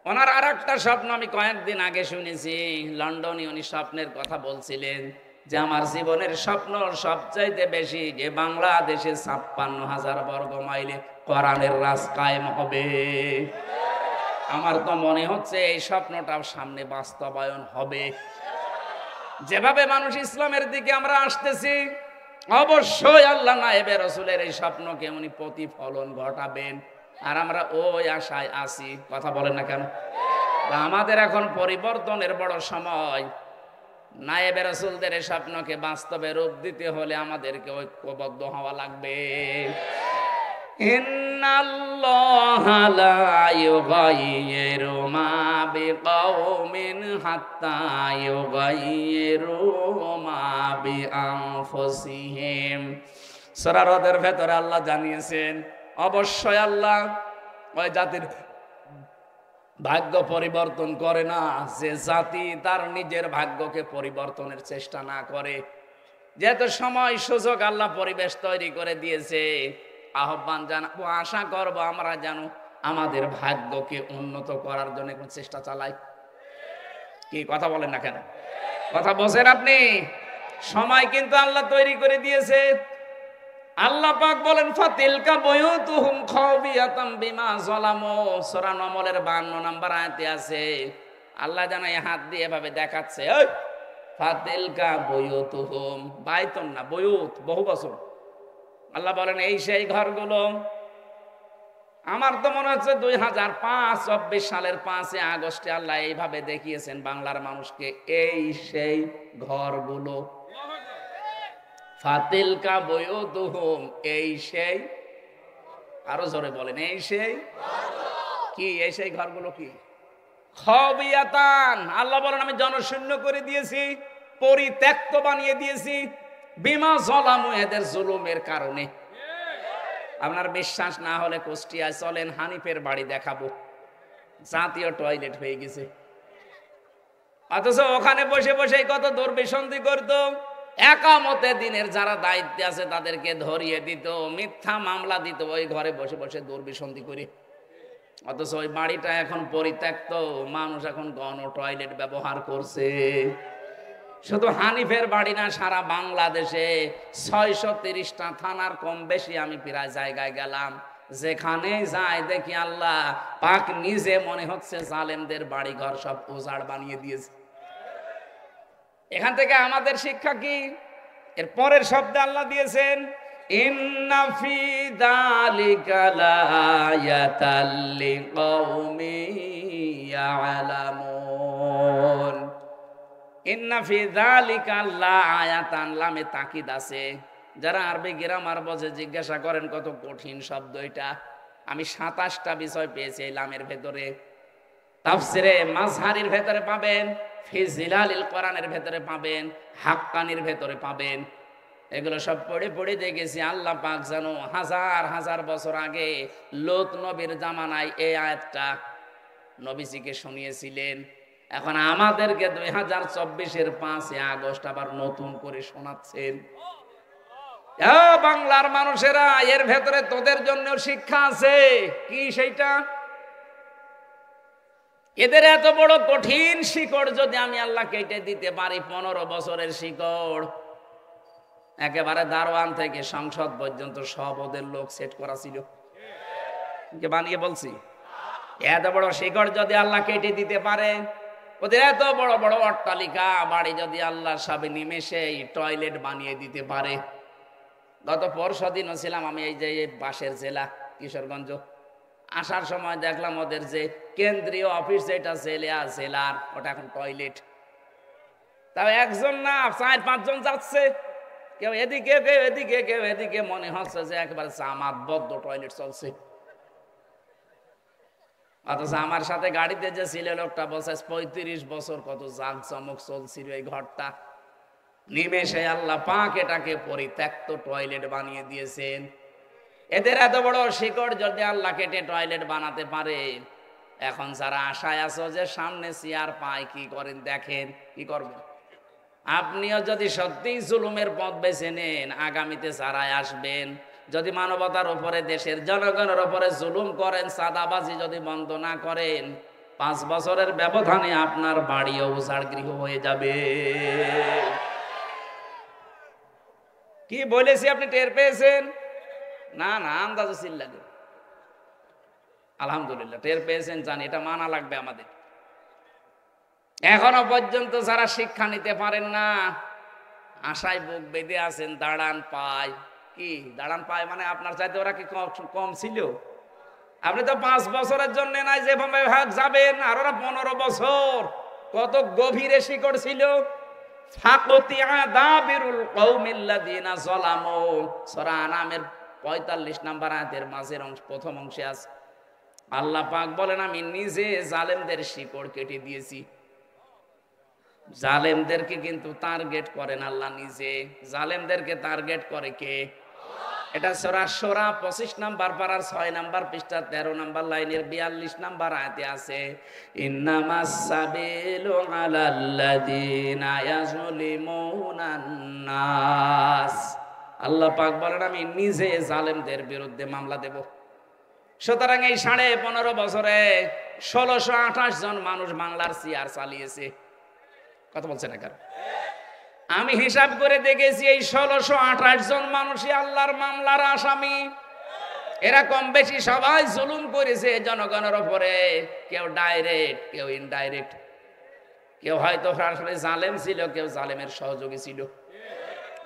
ওনার আর একটা স্বপ্ন আমি কয়েকদিন আগে শুনেছি, লন্ডনে উনি স্বপ্নের কথা বলছিলেন যে আমার জীবনের স্বপ্ন সবচাইতে বেশি যে বাংলাদেশে ৫৬,০০০ বর্গ মাইলে কোরআনের রাজ কায়েম হবে। আমার তো মনে হচ্ছে এই স্বপ্নটাও সামনে বাস্তবায়ন হবে। যেভাবে মানুষ ইসলামের দিকে আমরা আসতেছি, অবশ্যই আল্লাহ নায়েবে রাসূলের এই স্বপ্নকে উনি প্রতিফলন ঘটাবেন, আর আমরা ওই আশায় আছি। কথা বলেন না কেন? আমাদের এখন পরিবর্তনের বড় সময়। নায়েবে রাসূলদের এই স্বপ্নকে বাস্তবে রূপ দিতে হলে আমাদেরকে ঐক্যবদ্ধ হওয়া লাগবে। ইন্নাল্লাহা লা ইউগাইয়িরু মা বিকাওমিন হাত্তা ইউগাইয়িরু মা বিআনফুসিহিম। সূরা রদের ভেতরে আল্লাহ জানিয়েছেন অবশ্যই আল্লাহ ওই জাতির ভাগ্য পরিবর্তন করে না যে জাতি তার নিজের ভাগ্যকে পরিবর্তনের চেষ্টা না করে। যেহেতু সময় সুযোগ আল্লাহ পরিবেশ তৈরি করে দিয়েছে, আহ্বান জানাবো, আশা করব আমরা যেন আমাদের ভাগ্যকে উন্নত করার জন্য কোন চেষ্টা চালাই। কি কথা বলেন না কেন? কথা বোঝেন আপনি? সময় কিন্তু আল্লাহ তৈরি করে দিয়েছে। আল্লাহ পাক বলেন ফাতিলকা বুয়ুতুহুম খাওবিয়াতাম বিমা যালামু। সূরা নমলের 52 নম্বর আয়াতে আছে। আল্লাহ জানা এই হাত দিয়ে এভাবে দেখাচ্ছে, ওই ফাতিলকা বুয়ুতুহুম, বাইতুন না বুয়ুত, বহু বছর। আল্লাহ বলেন এই সেই ঘরগুলো। আমার তো মনে হচ্ছে ২০০৫-২৪ সালের ৫ই আগস্টে আল্লাহ এইভাবে দেখিয়েছেন বাংলার মানুষকে, এই সেই ঘরগুলো। ফাতিলকা বুয়ুতুহুম, এই সেই, আরো জোরে বলেন, এই সেই কি? এই সেই ঘরগুলো কি? খাওবিয়াতান। আল্লাহ বলেন আমি জনশূন্য করে দিয়েছি, পরিত্যক্ত বানিয়ে দিয়েছি, বিমা যালামু, এদের জুলুমের কারণে। আপনার বিশ্বাস না হলে কুষ্টিয়ায় চলেন, হানিফের বাড়ি দেখাবো, জাতীয় টয়লেট হয়ে গেছে। অথচ ওখানে বসে বসে কত দুর্বিসন্ধি করতো। একামতে দিনের যারা দায়িত্বে আছে তাদেরকে ধরিয়ে দিত, মিথ্যা মামলা দিত, ওই ঘরে বসে বসে দুর্বিসন্ধি করে। অথচ ওই বাড়িটা এখন পরিত্যক্ত, মানুষ এখন গণ টয়লেট ব্যবহার করছে। শুধু হানিফের বাড়ি না, সারা বাংলাদেশে ৬৩০টা থানার কম বেশি আমি প্রায় জায়গায় গেলাম, যেখানে যাই দেখি আল্লাহ পাক নিজে মনে হচ্ছে জালেমদের বাড়ি ঘর সব উজাড় বানিয়ে দিয়েছে। এখান থেকে আমাদের শিক্ষা কি? এর পরের শব্দে আল্লাহ দিয়েছেন ইন্না ফি যালিকা লায়াতাল লিকাওমিন ইয়ালামুন। ইন্না ফি যালিকা লায়াতান, লামে তাকিদ আছে। যারা আরবি গ্রামার বোঝে জিজ্ঞাসা করেন কত কঠিন শব্দ এটা। আমি ২৭টা বিষয় পেয়েছি এই লামের ভেতরে। তাফসিরে মাজহারির ভেতরে পাবেন, ফি জিলালিল কোরআনের ভেতরে পাবেন, হাক্কানির ভেতরে পাবেন। এগুলো সব পড়ে পড়ে দেখেছি আল্লাহ পাক জানো হাজার হাজার বছর আগে লূত নবীর জামানায় এই আয়াতটা নবীজিকে শুনিয়েছিলেন। এখন আমাদেরকে ২০২৪-এর ৫ই আগস্ট আবার নতুন করে শোনাচ্ছেন। বাংলার মানুষেরা, এর ভেতরে তোদের জন্য শিক্ষা আছে। কি সেইটা? এদের এত বড় কঠিন শিকড় যদি আমি আল্লাহ কেটে দিতে পারি, ১৫ বছরের শিকড়, একেবারে দারোয়ান থেকে সংসদ পর্যন্ত সব ওদের লোক সেট করা ছিল, বানিয়ে বলছি। এত বড় শিকড় যদি আল্লাহ কেটে দিতে পারে, ওদের এত বড় বড় অট্টালিকা বাড়ি যদি আল্লাহ সব নিমেষে টয়লেট বানিয়ে দিতে পারে। গত পরশুদিনও ছিলাম আমি এই যে পাশের জেলা কিশোরগঞ্জ, আসার সময় দেখলাম ওদের যে কেন্দ্রীয় অফিস যেটা জেলার, ওটা এখন টয়লেট। তাও একজন না ৪-৫ জন যাচ্ছে। কেউ এদিকে কেউ এদিকে কেউ এদিকে, মনে হচ্ছে যে একবার জামাতবদ্ধ টয়লেট চলছে। অথচ আমার সাথে গাড়িতে যে ছিল লোকটা বলছে 35 বছর কত জাঁকজমক চলছিল এই ঘরটা, নিমেষে আল্লাহ পাক এটাকে পরিত্যক্ত টয়লেট বানিয়ে দিয়েছেন। এদের এত বড় শিকড় যদি আল্লাহ কেটে টয়লেট বানাতে পারে, এখন যারা আশায় আছো যে সামনে চেয়ার পায়, কি করেন দেখেন, কি করবেন? আপনিও যদি সত্যিই জুলুমের পথ বেছে নেন, আগামীতে যারা আসবেন, যদি মানবতার উপরে, দেশের জনগণের উপরে জুলুম করেন, সাদাবাজি যদি বন্ধ না করেন, 5 বছরের ব্যবধানে আপনার বাড়িও উজাড় গৃহ হয়ে যাবে। কি বলেছি আপনি টের পেয়েছেন? না না, আন্দাজে চিল্লাবে। আলহামদুলিল্লাহ টের পেয়েছেন, জানি এটা মানা লাগবে আমাদের। এখনো পর্যন্ত যারা শিক্ষা নিতে পারেন না, আশায় বুক বেঁধে আছেন, দাঁড়ান পায়। কি দাঁড়ান পায় মানে? আপনার চাইতে ওরা কি কম ছিল? আপনি তো 5 বছরের জন্য নাই যেভাবে ভাগ যাবেন, আর ওরা 15 বছর। কত গভীরে শিকড় ছিল। ফাকতিয়া দাবিরুল কওমিল্লাযিনা যালামু, সূরা আনামের 45 নম্বর আয়াতের মাঝের অংশ, প্রথম অংশে আছে আল্লাহ পাক বলেন, আমি নিজে জালেমদের শিকড় কেটে দিয়েছি। জালেমদেরকে কিন্তু টার্গেট করেন আল্লাহ নিজে। জালেমদেরকে টার্গেট করে কে? এটা সূরা শূরা 25 নম্বর পারার 6 নম্বর পৃষ্ঠা 13 নম্বর লাইনের 42 নম্বর আয়াতে আছে, ইন্নামাস সাবিলু আলাল্লাযিনা ইয়াজলিমুনান নাস। আল্লাহ পাক বলেন, আমি নিজে জালেমদের বিরুদ্ধে মামলা দেব। সুতরাং এই 15.5 বছরে 1628 জন মানুষ বাংলার চেয়ার চালিয়েছে। কথা বলছে না কারণ? আমি হিসাব করে দেখেছি, এই 1628 জন মানুষই আল্লাহর মামলার আসামি। এরা কম বেশি সবাই জুলুম করেছে জনগণের উপরে, কেউ ডাইরেক্ট, কেউ ইনডাইরেক্ট, কেউ হয়তো আসলে জালেম ছিল, কেউ জালেমের সহযোগী ছিল।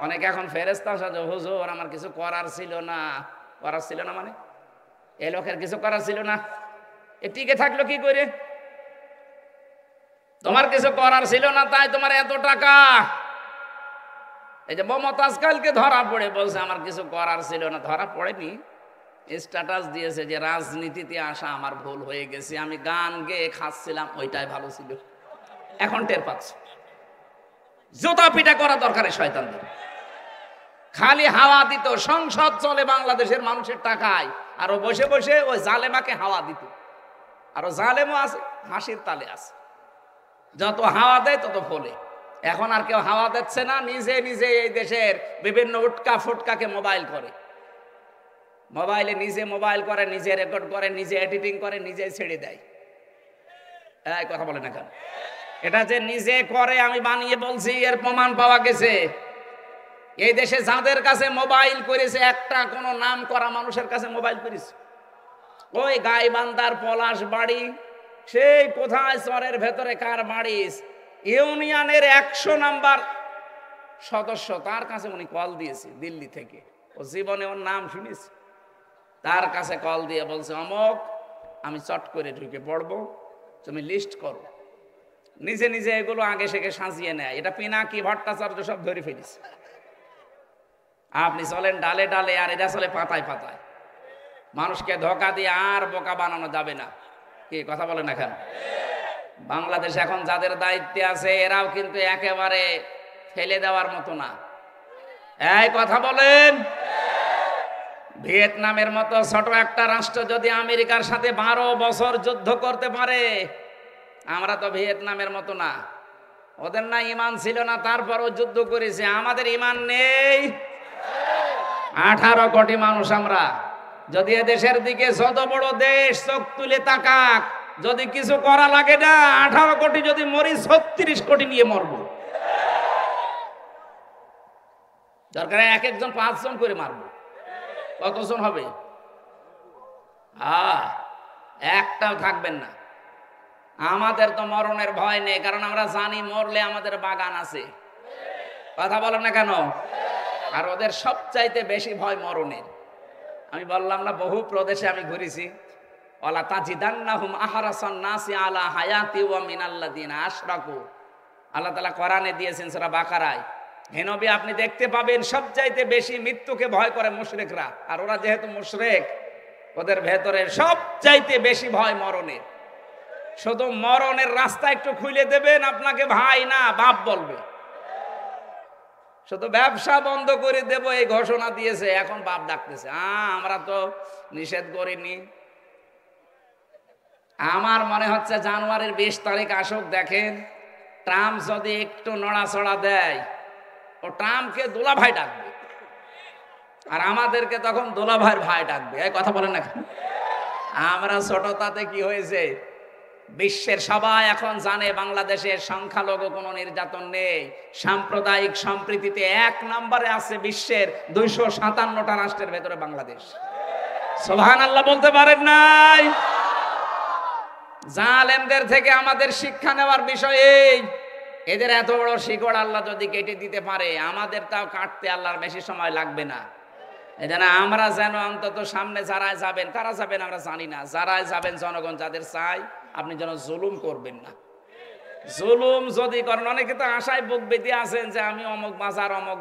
অনেকে এখন ফেরেশতা সাজে, হুজুর আমার কিছু করার ছিল না। করার ছিল না মানে? এই লোকের কিছু করার ছিল না, এ টিকে থাকলো কি করে? তোমার কিছু করার ছিল না, তাই তোমার এত টাকা। এই যে মমতাজ কালকে ধরা পড়ে বলছে আমার কিছু করার ছিল না। ধরা পড়েনি, স্ট্যাটাস দিয়েছে যে রাজনীতিতে আসা আমার ভুল হয়ে গেছে, আমি গান গেয়ে খাচ্ছিলাম, ওইটাই ভালো ছিল। এখন টের পাচ্ছে। জুতা পিটা করা দরকার শয়তানদের। খালি হাওয়া দিত, সংসদ চলে বাংলাদেশের মানুষের টাকায়, আর বসে বসে ওই জালেমাকে হাওয়া দিত। আর জালেমও আছে, হাসির তালে আছে। যত হাওয়া দেয় তত ফলে। এখন আর কেউ হাওয়া দিচ্ছে না, নিজে নিজে এই দেশের বিভিন্ন উটকা ফুটকাকে মোবাইল করে, মোবাইলে নিজে মোবাইল করে, নিজে রেকর্ড করে, নিজে এডিটিং করে, নিজে ছেড়ে দেয়। এই কথা বলে না কেন? এটা যে নিজে করে আমি বানিয়ে বলছি, এর প্রমাণ পাওয়া গেছে। এই দেশে যাদের কাছে মোবাইল করেছে, একটা কোনো নাম করা মানুষের কাছে মোবাইল করেছে, ওই গাইবান্ধার পলাশ বাড়ি, সেই কোথায় চরের ভেতরে কার বাড়ি, ইউনিয়নের 100 নাম্বার সদস্য, তার কাছে উনি কল দিয়েছে দিল্লি থেকে। ও জীবনে ওর নাম শুনেছি। তার কাছে কল দিয়ে বলছে, অমক আমি চট করে ঢুকে পড়বো, তুমি লিস্ট করো। নিজে নিজে এগুলো আগে সেকে সাজিয়ে নেয়। এটা পিনাকি ভট্টাচার্য সব ধরে ফেলিস। আপনি চলেন ডালে ডালে, আর এরা চলে পাতায় পাতায়। মানুষকে ধোকা দিয়ে আর বোকা বানানো যাবে না। কি কথা বলেন না কেন? বাংলাদেশ এখন যাদের দায়িত্বে আছে, এরাও কিন্তু একেবারে ফেলে দেওয়ার মতো না। এই কথা বলেন। ভিয়েতনামের মতো ছোট একটা রাষ্ট্র যদি আমেরিকার সাথে 12 বছর যুদ্ধ করতে পারে, আমরা তো ভিয়েতনামের মতো না। ওদের না ইমান ছিল না, তারপরও যুদ্ধ করেছে। আমাদের ইমান নেই। 18 কোটি মানুষ আমরা। যদি এদেশের দিকে যত বড় দেশ চোখ তুলে তাকাক, যদি কিছু করা লাগে না, 18 কোটি যদি মরি, 36 কোটি নিয়ে মরব। দরকার এক একজন 5 জন করে মারবো। কতজন হবে? একটাও থাকবেন না। আমাদের তো মরণের ভয় নেই, কারণ আমরা জানি মরলে আমাদের বাগান আছে। কথা বলেন না কেন? আর ওদের সবচাইতে বেশি ভয় মরণের। আমি বললাম না, বহু প্রদেশে আমি ঘুরেছি। ওয়ালা তাজিদান্নাহুম আহরাসান নাসি আলা হায়াতি ওয়া মিনাল্লাযিনা আশরাকু। আল্লাহ তাআলা কোরআনে দিয়েছেন সূরা বাকারায়, হে নবী, আপনি দেখতে পাবেন সবচাইতে বেশি মৃত্যুকে ভয় করে মুশরিকরা। আর ওরা যেহেতু মুশরিক, ওদের ভেতরে সবচাইতে বেশি ভয় মরণের। শুধু মরণের রাস্তা একটু খুলে দেবেন, আপনাকে ভাই না বাপ বলবে। শুধু ব্যবসা বন্ধ করে দেব এই ঘোষণা দিয়েছে, এখন বাপ ডাকতেছে। আমরা তো নিষেধ করিনি। আমার মনে হচ্ছে জানুয়ারির 20 তারিখ আসুক, দেখেন ট্রাম্প যদি একটু নড়াচড়া দেয়, ও ট্রাম্পকে দুলাভাই ডাকবে, আর আমাদেরকে তখন দুলাভাইয়ের ভাই ডাকবে। এই কথা বলেন না। আমরা ছোটতাতে কি হয়েছে, বিশ্বের সবাই এখন জানে বাংলাদেশের সংখ্যালঘু কোনো নির্যাতন নেই। সাম্প্রদায়িক সম্প্রীতিতে 1 নম্বরে আছে বিশ্বের 257টা রাষ্ট্রের ভেতরে বাংলাদেশ। সুবহানাল্লাহ বলতে পারেন নাই? জালেমদের থেকে আমাদের শিক্ষা নেওয়ার বিষয় এই, এদের এত বড় শিকড় আল্লাহ যদি কেটে দিতে পারে, আমাদের তাও কাটতে আল্লাহর বেশি সময় লাগবে না। এজন্য আমরা যেন অন্তত সামনে যারা যাবেন, কারা যাবেন আমরা জানি না, যারা যাবেন জনগণ যাদের চাই, আপনি যেন জুলুম করবেন না। জুলুম যদি করেন, অনেকে তো আশায় বুক বেঁধে আছেন যে আমি অমুক বাজার, অমুক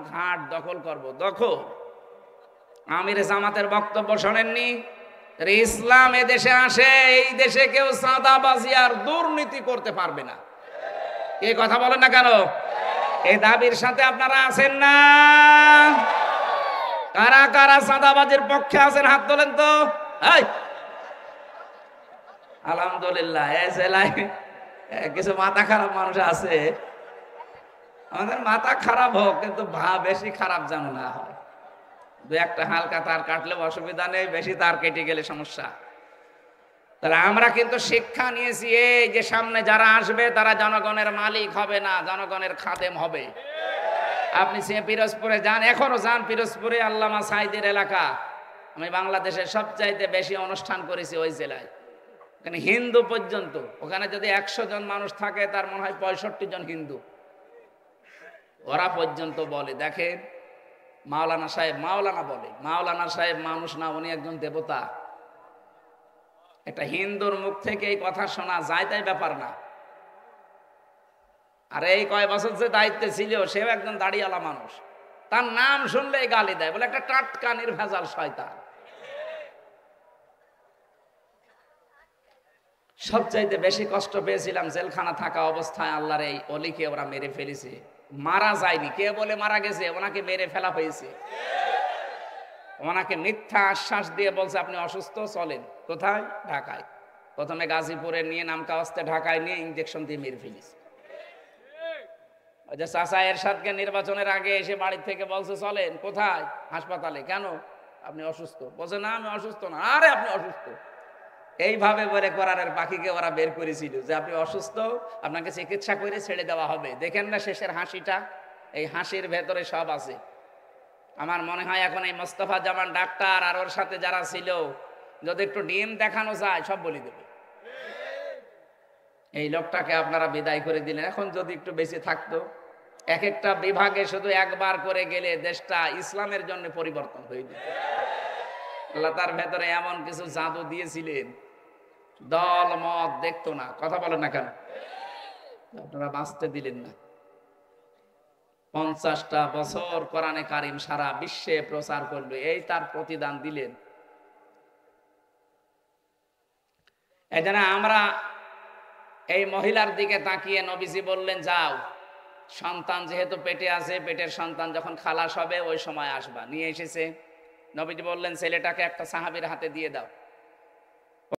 ঘাট দখল করব। দখল আমির জামাতের বক্তব্য শোনেননি? ইসলাম এদেশে আসে, এই দেশে কেউ চাঁদাবাজি আর দুর্নীতি করতে পারবে না। এই কথা বলেন না কেন? এই দাবির সাথে আপনারা আছেন না? কারা কারা চাঁদাবাজির পক্ষে আছেন হাত তোলেন তো। আলহামদুলিল্লাহ, এই জেলায় কিছু মাথা খারাপ মানুষ আছে। আমাদের মাথা খারাপ হোক, কিন্তু বেশি খারাপ যেন না হয়। 2-1টা হালকা তার কাটলে অসুবিধা নেই, বেশি তার কেটে গেলে সমস্যা। তাহলে আমরা কিন্তু শিক্ষা নিয়েছি, এই যে সামনে যারা আসবে তারা জনগণের মালিক হবে না, জনগণের খাদেম হবে। আপনি পিরোজপুরে যান, এখনো যান পিরোজপুরে, আল্লামা সাইদের এলাকা। আমি বাংলাদেশের সবচাইতে বেশি অনুষ্ঠান করেছি ওই জেলায়। ওখানে হিন্দু পর্যন্ত, ওখানে যদি 100 জন মানুষ থাকে, তার মনে হয় 65 জন হিন্দু। ওরা পর্যন্ত বলে, দেখেন মাওলানা সাহেব, মাওলানা বলে, মাওলানা সাহেব মানুষ না, উনি একজন দেবতা। একটা হিন্দুর মুখ থেকে এই কথা শোনা যায়, তাই ব্যাপার না। আর এই কয় বছর যে দায়িত্বে ছিল, সেও একজন দাড়িওয়ালা মানুষ। তার নাম শুনলেই গালি দেয়, বলে একটা টাটকা নির্ভেজাল শয়তান। সবচাইতে বেশি কষ্ট পেয়েছিলাম জেলখানা থাকা অবস্থায়। আল্লাহর এই অলিকে ওরা মেরে ফেলেছে। মারা যায়নি, কে বলে মারা গেছে, ওনাকে মেরে ফেলা হয়েছে। ওনাকে মিথ্যা আশ্বাস দিয়ে বলছে আপনি অসুস্থ, চলেন। কোথায়? ঢাকায়। প্রথমে গাজীপুরে নিয়ে নামকাওয়াস্তে ঢাকায় নিয়ে ইঞ্জেকশন দিয়ে মেরে ফেলেছে। ওই যে চাচা এরশাদকে নির্বাচনের আগে এসে বাড়ি থেকে বলছে চলেন। কোথায়? হাসপাতালে। কেন? আপনি অসুস্থ। বলছে না আমি অসুস্থ না। আরে আপনি অসুস্থ। এইভাবে বলে কোরআনের পাখিকে ওরা বের করেছিল যে আপনি অসুস্থ, আপনাকে চিকিৎসা করে ছেড়ে দেওয়া হবে। দেখেন না শেষের হাসিটা, এই হাসির ভেতরে সব আছে। আমার মনে হয় এখন এই মোস্তফা জামান ডাক্তার আর ওর সাথে যারা ছিল, যদি একটু ডিম দেখানো যায় সব বলে দেবে। এই লোকটাকে আপনারা বিদায় করে দিলেন। এখন যদি একটু বেশি থাকতো, এক একটা বিভাগে শুধু একবার করে গেলে দেশটা ইসলামের জন্য পরিবর্তন হয়ে যেত। আল্লাহ তার ভেতরে এমন কিছু জাদু দিয়েছিলেন, দল মত দেখতো না। কথা বলেন না কেন? আপনারা বাঁচতে দিলেন না। 50টা বছর কোরআনে কারিম সারা বিশ্বে প্রচার করলো, এই তার প্রতিদান দিলেন। এজন্য আমরা এই মহিলার দিকে তাকিয়ে নবীজি বললেন যাও, সন্তান যেহেতু পেটে আছে, পেটের সন্তান যখন খালাস হবে ওই সময় আসবা। নিয়ে এসেছে। নবীজি বললেন ছেলেটাকে একটা সাহাবীর হাতে দিয়ে দাও।